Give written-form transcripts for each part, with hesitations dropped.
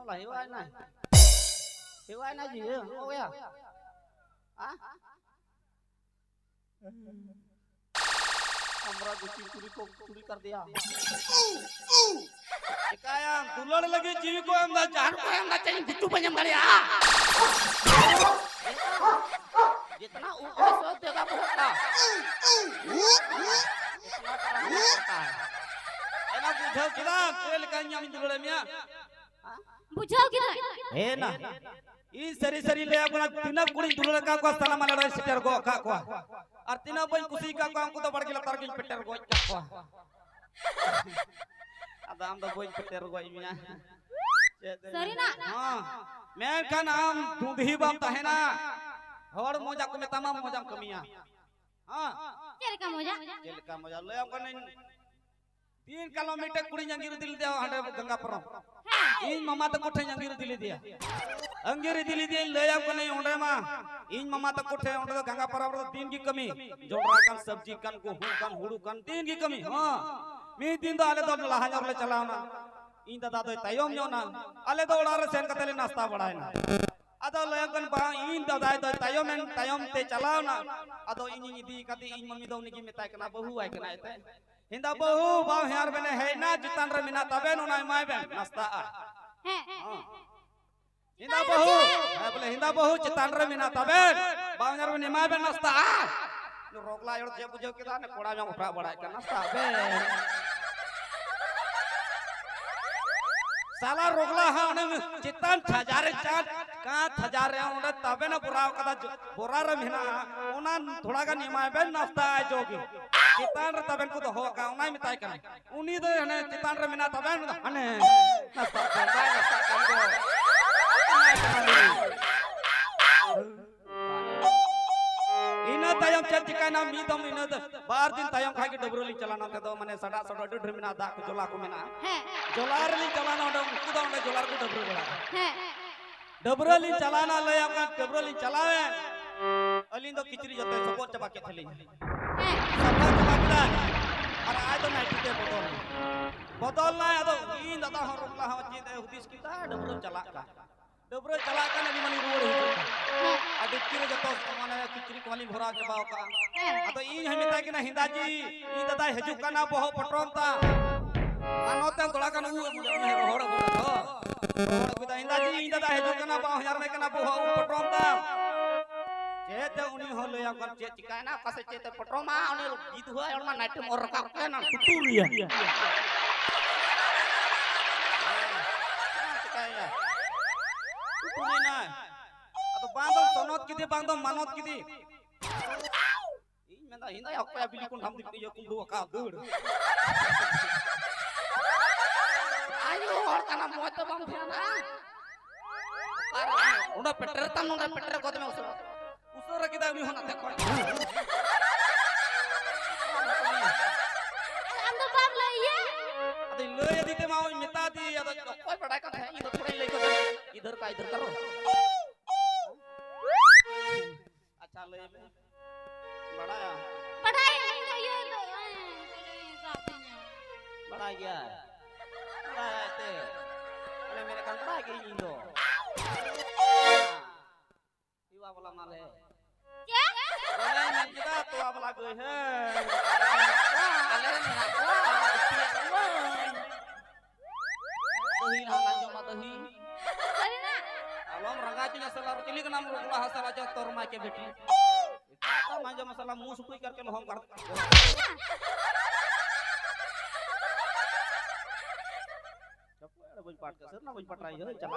là hiểu ai này hiểu ai này gì vậy ô à à हमरा Gucci पूरी को पूरी कर दिया क्या दुलड़ लगी जीवी को हम जान को हम चाहिए गुच्चू पंजम गाड़ी आ जितना ऊपर सोच देगा बहुत का इतना करता है एना बुझाओ किला कोयल कन्या में दुलड़ मिया बुझाओ किला हे ना ई सरी सरी ले अपना तीना कुड़ी दुलड़ का को सलाम लड़ाई सिटर को का को और तीना बन कुसी का को हमको तो बड़ के लतार के पेटर को को अब हम तो बोल पेटर को मिया सरी ना हां मैं का नाम दूधी बम है ना हड़ मोजा को में तमाम मोजा कमिया हां चल का मोजा ले हमको नहीं 3 किलोमीटर कुड़ी जंगीर दिल दिया हंडे गंगापुरम इन मामा तो कोठे जंगीर दिल दिया अंगीर दिल दिया ले हमको नहीं होंडे मा इन मामा तो कोठे होंडे तो गंगापुरम तो 3 की कमी जोड़ा कन सब्जी कन गेहूं कन हुड़ू कन 3 की कमी हां मी दिन तो आले तो लहाजर ले चलावना इन दादा तो तयम जो ना आले तो उड़ारे सेन कतले नाश्ता बढ़ाए ना अदो लेकन बा इन दादा तो तयम ते चलावना अदो इन दी कति इन मम्मी दो निकी मिताय कना बहु आय कना एते हिंदा बहु बाव यार बने है ना जितान रे मिना तबे नो नाय माय बेन नाश्ता आ हिंदा बहु है बोले हिंदा बहु जितान रे मिना तबे बाव यार बने माय बेन नाश्ता आ रोकला योर जे बुझो के ने कोड़ा में उठा बड़ा के नाश्ता बे साला रोगला हा चितान हजारे चाट का हजारे उड़े तबे ना बुराव कदा बोरा रे मिना ओना थोड़ा का निमाय बे नाश्ता आ जोगी चितान रे तबे को तो हो का उना मिताय कन उनी दो हने चितान रे मिना तबे हने नाश्ता करदा नाश्ता कर दो इना तयम चट चिकाना मी दम इना बार दिन तयम खाके डबरोली चलाना ते तो माने सडा सडा डढ मिना दा को जोला को मिना जोलार ली चलाना ओडम को दा ओडे जोलार को डबरो बड़ा डबरोली चलाना ले आपका डबरोली चलावे अलिन तो किचरी जते सपोर्ट चबा के थली सपोर्ट चबा के और आज तो नाइट के बदल ना तो इन दादा हो रुकला हो चीते हुदिस किता डबरो चला का डबरो चला का ने मनी रोड ही अडिक्की जतो माने किचरी कोली भरा चबाओ का तो इन हम ता कि ना हिंदाजी इन दादा हेजु कना बहु पटरंता मानोते थोड़ा कन उ होड़ बिदा हिंदाजी इन दादा हेजु कना बहु हजार में कना बहु पटरंता चेते उनी हो ले अपन चे चिकाय ना कसे चेते पटरमा उनी जीत हुआ और मा नाइट मोर रखा के ना टुटुरिया चिकाय ना टुटुरी ना तो बांधो सनोत किदे बांधो मानोत किदे इन मेंदा हिंदा अक्का बिली कोन हम दिख यो कुंडू का दूर आयो और तना मोत बम फेना उडा पेटर तन उडा पेटर कोद में उसर किदा उनी होना देखो हम तो बाप लइए अदे ले यदि ते माओ मिता दी अदो कोई बड़ा का है इधर थोड़ा ले को इधर का इधर करो अच्छा ले बड़ा पढ़ाई नहीं ये बड़ा गया बड़ा ते अरे मेरे कान बड़ा गई लो युवा वाला माल है क्या बोले मैं किदा तो वाला कोई है अरे मेरा दही ना जो मा दही सरी ना आलम रंगा चिना सला रोटिली का नाम रोकला हसला जो तोर मा के बेटी इतना मांजो मसाला मुंह सुकुई करके लो हम कर जब बोल पाट का सर ना बोल पटराई है चला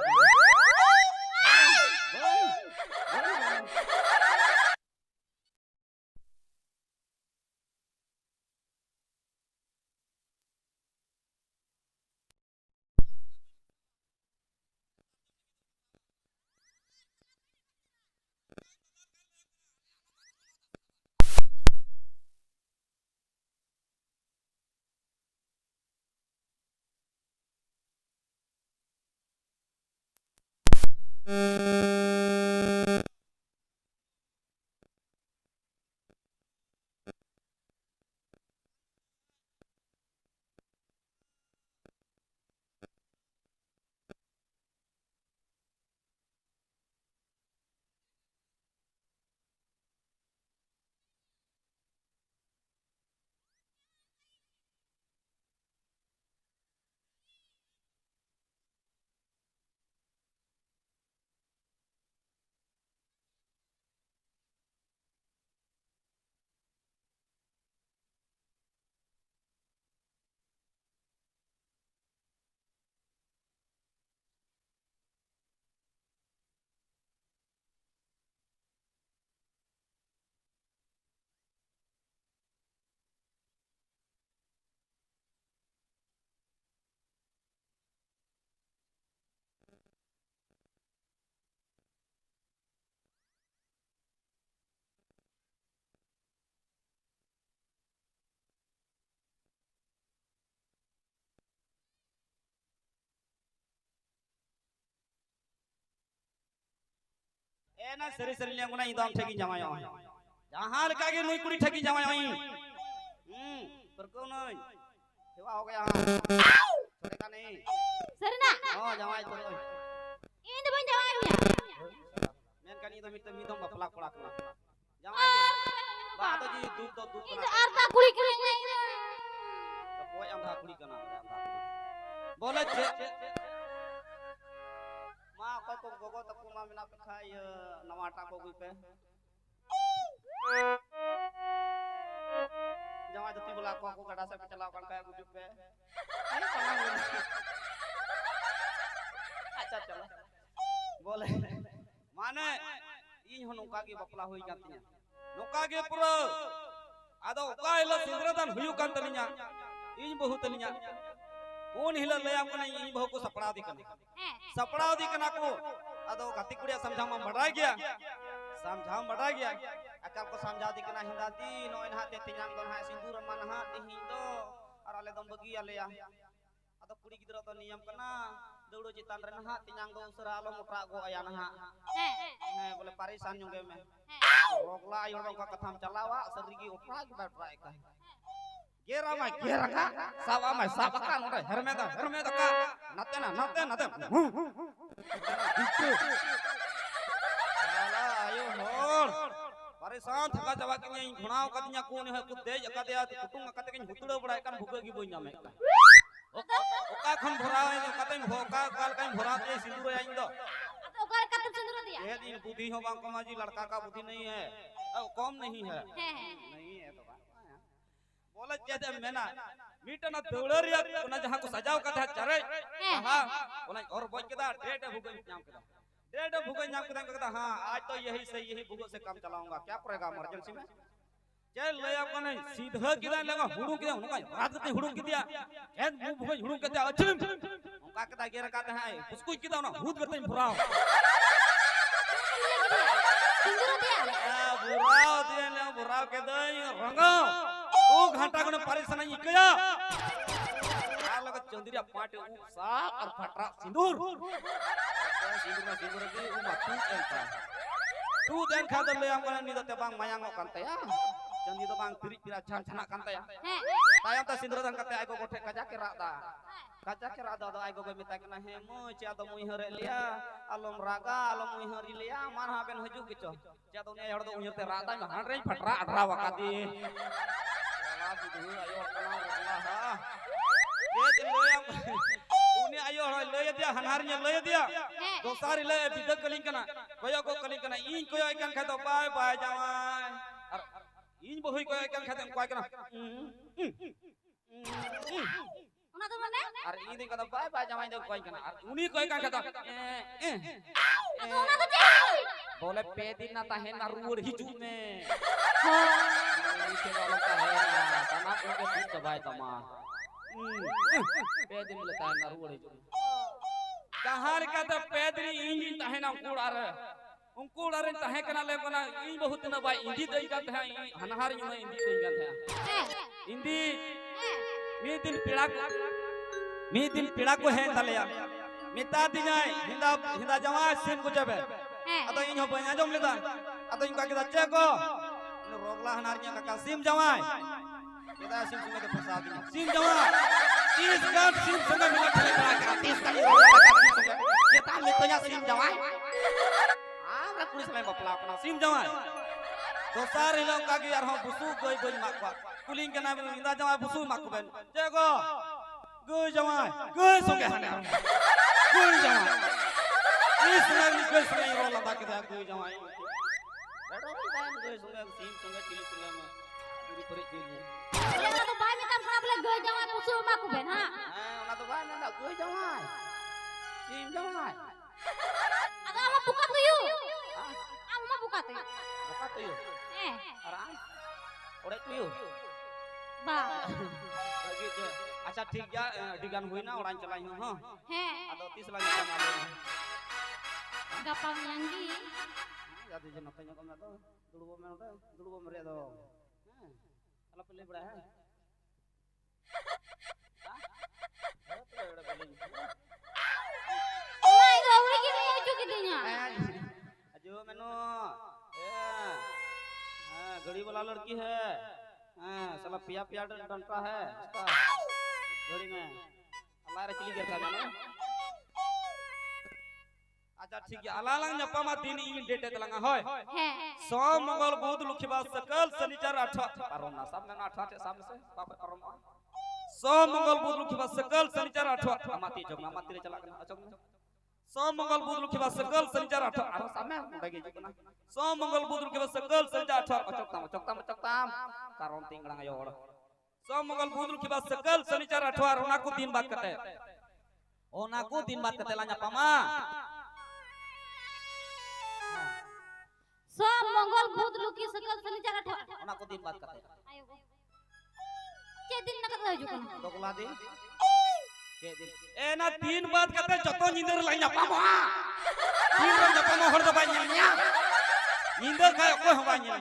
ना सरी सरी ले गुना इदम ठगी जमायो जहां लगा के नुई कुड़ी ठगी जमायो पर को नहीं सेवा हो गया छोड़े का नहीं सरी ना हां जमाई छोड़े इन बन जमाई या मेन कनी तो मितम बपला कोड़ा कना जमाई बात जी दूध इन अर्धा कुड़ी के ले तो कोई अंधा कुड़ी कना बोले छे मां को गोगो तक मा मिना पे खाय नवाटा को गुई पे जमा जति बोला को गड़ा से चलाओ कन का गुई पे अच्छा चलो बोले माने इन हो नोका के बपला होई जाती नोका के पुरो आदो काइलो सिंद्रदान हुयु कान तलिया इन बहुत तलिया कौन हिला ले आपको नहीं इन बहु को सपड़ा दी कना को आदो गति कुड़िया समझा में बढ़ा गया अकल को समझा दी कना हिंदाती नो इनहा ते तियांग दोन हा सिंदूर मन हा ते हिंदो और आले दम बगी आले या आदो कुड़ी गिदरा तो नियम कना दौड़ो चितान रे नहा तियांग दो उसरा आलो मोटा गो आया नहा बोले परेशान होंगे मैं रोगला आयो का कथाम चलावा सरीगी उठा के ट्राई का गेरा का सावा में सावा का नोरे हरमे का नते साला आयो होर परेशान थका जवा के नहीं घुनाव कदिया कोन है कुछ दे जका दे कुटुंग कते के हुतड़ो बड़ाय कान भुगगी बोइया में ओका खन भरा है कते होका काल काई भरा के सिंदूर आई दो ओकर कते सिंदूर दिया ये दिन बुद्धि हो बांको माजी लड़का का बुद्धि नहीं है कम नहीं है नहीं है तो बोले जदे मेना मीटना दौड़रिया ओना जहां को सजाव कथा चरे हां ओना और बोल के दा डेट भुगन नाम के हां आज तो यही सही यही भुगो से काम चलाऊंगा क्या करेगा इमरजेंसी में चल ले आपको नहीं सीधा किदा लगा हुडू किदा उनका रात के हुडू किदा एन मुंह भुगो हुडू किदा अच्छे उनका कदा गेर काते है उसको किदा ना भूत करते भुराओ बुराव के दई रंगाओ ओ घाटा गने परेशान नहीं कया लगा चंद्रिया पाटे उपसा और फटरा सिंदूर सिंदूर की उमा तू देन खा दले हम कने नि दते बांग मायांगो कांते या चंदी तो बांग पिरि पिरा छान छना कांते या तायम ता सिंदूर दन कते आइगो गोठे कजा के रादा दो आइगो गो मिता कना हे मो चा दो मुई हरे लिया अलम रागा अलम मुई हरी लिया मान हा बेन हजू किचो चा दो ने हड़ दो उयते रादा में हां रे फटरा अडरा वकादी ayo kenal Allah dia loyang uni ayo loy dia hanarnya loy dia dosari loy bidak kaling kana koyo ko kaling kana in koyo ikan khato pai pai jamai in bohoi koyo ikan khato koy kana ona to mane ar in din kata pai pai jamai do koy kana ar uni koy ikan khato ona to chai बोले पे दिन ना ताहे ना rude हिजू में नीचे वालों का है ना तना उनके पीठ दबाए तमा पे दिन लेता है ना रूड़ हिजू कहां का तो पे दिन इंजन ताहे ना उंकुड़ रे ताहे कना ले कना इन बहुत ना भाई इंदी दई का है हनहार इन इंदी दई का है इंदी मी दिन पीड़ा को है तलेया मिता दिनाय हिंदा जवा सिन को जबे अतो इन हो बया जम लेदा अतो इन का के चे को रोगला हनारिया का सिम जवाय केदा सिम संगे के फसा दी सिम जवाय 30 का सिम संगे मिला खेले करा 30 का केता ले तो या सिम जवाय हमरा पुलिस में बपला अपना सिम जवाय दोसार हिलो का के यार हम बुसु गोई गोई माकवा कुलिंग के नाम इंदा जवाय बुसु माकबेन चे को गोई जवाय गोई संगे हने गोई जवाय इस नाम कोई सुने रोला बाकी था कोई जवाई बैठो भाई कोई सुने सीन सुने चिली सुने में पूरी पूरी चीज ये तो भाई में काम खराब लग गई जवाई पुसु मा को बेन हां ना तो भाई ना कोई जवाई सीन जवाई अगर हम बुका तो यू हम बुका तो यू आराम ओरे तो यू बा लगी जे अच्छा ठीक जा डिगान हुई ना ओरान चलाई हूं हां हैं अदो 30 लाख का माल gapang yangi jadi jenatanya kau nato dulu meri do ala pilih bड़ा है ओए गौरी की नहीं आजू की दिया ajo menu लड़की है। साला पिया पिया डंटा है इसका घड़ी में। अल्लाह रे चली गया जानो। अच्छा ठीक है अल्लाह लंग नपमा दिन इन डेट तलंगा होय सोम मंगल बुध लुखिबा सकल शनिचर 8 परमना सब में 8 सामने से पापा परम सोम मंगल बुध लुखिबा सकल शनिचर 8 अमाती जगना अमाती रे चला गना अचक में सोम मंगल बुध लुखिबा सकल शनिचर 8 आरो सामने उड़गे जगना सोम मंगल बुध लुखिबा सकल शनिचर 8 अचकताम कारण तिंगड़ा योड़ सोम मंगल बुध लुखिबा सकल शनिचर 8 ओना को दिन बात कते ओना को दिन बात कते लाnya pama सोम मंगल बुध लुकी सकल शनिचर 8 ओना को दिन बात कते आयो गो के दिन न कते हजु कोन दोगला दिन के दिन ए ना तीन बात कते जतो निंदर लाइना पामा तीन रे जपमा हर दबा न्या निंदर काय को हवा न्या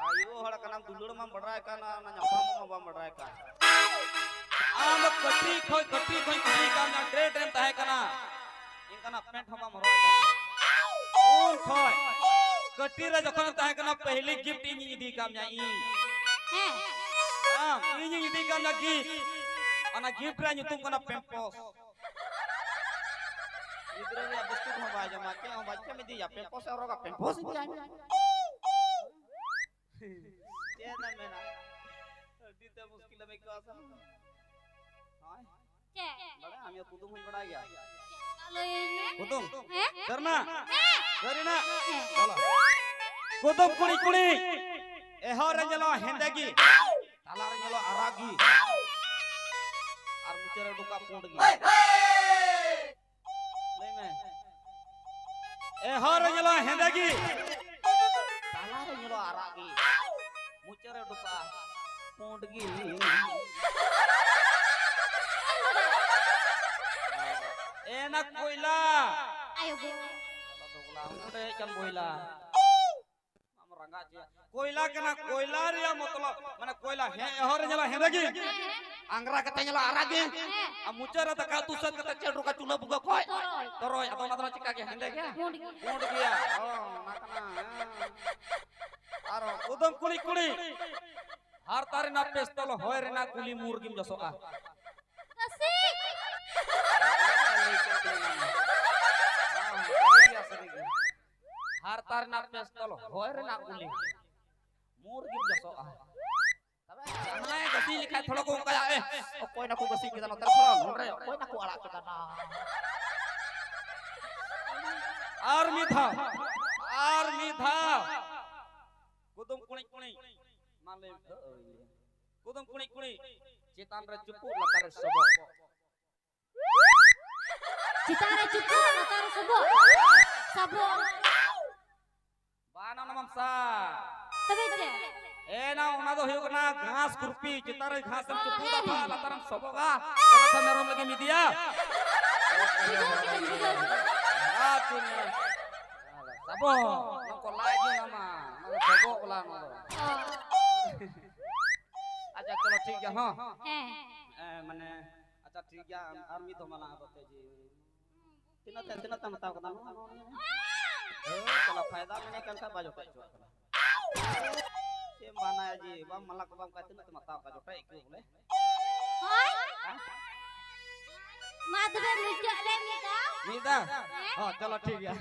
आयो हड़ का नाम दुलड़ मा बड़राय का ना न्यापमा मा बड़राय का आम कटी खोय कटी का ना ट्रे ट्रेन ताहे कना इनका ना पेंट हवा मरवा कौन खोय कटी रे जखन ताहे कना पहली गिफ्ट इन इदी काम जाई हैं हां इन इदी काम ना gift ana gift ra nyutung kana pempos idre ya bestu ho baja make ho baca me dia pempos oro ka pempos dia ये ना मेरा दीते मुश्किल में क्यों आसा हां के बड़ा हम ये कुदुम हुई बड़ा गया kalau ini कुदुम हैं करना करीना चलो कुदुम कुड़ी कुड़ी ए हो रंजलो हेंदेगी ताला रंजलो आरागी और मुचरे डुका पोंड गई ले में ए हो रंजलो हेंदेगी ताला रंजलो आरागी मुचरे डुका पोंड गई ए ना कोयला ayo go दोगला उड़े चल कोयला हम रंगा जे कोयला केना कोयला रे मतलब माने कोयला हे हो रंजलो हेंदेगी अंगरा कते nyala arage a mucara ta ka tusan kata cedro ka cula buka koy toroy atau natana cika ke hende ke mund dia oh nakana aro udam kuli kuli har tare na pestol hoy re na kuli murgim joso a asik har tare na pestol hoy re na kuli murgim joso a हमने गसी लिखा थोड़ा को उनका ए कोई ना को गसी के दानो तर थोड़ा ढूंढ रहे कोई ना को आड़ा के दाना आर्मी था कुदुम कुणी कुणी मान ले कुदुम कुणी कुणी चेतान रे चुपू लतार सबो citare cupu latar sebo sabo बाना नमसा तबे ते ए ना उना दो होयो ना घास कुरपी चितारे घास हम चुपू दा था लतारम सबोगा तब था मेरम लगे मिदिया आ चुन सबो नको लाजो नामा नको सबो बोला नो अच्छा चलो ठीक है हां माने अच्छा ठीक है आर्मी तो मला होते जी तिना बताओ कदा चलो फायदा मैंने कंका बाजो पे से माना जी बम मला को बम कहते न तो बताओ का जोटा एक बोले हाय माधवे मुझे ले मीदा मीदा हां चलो ठीक है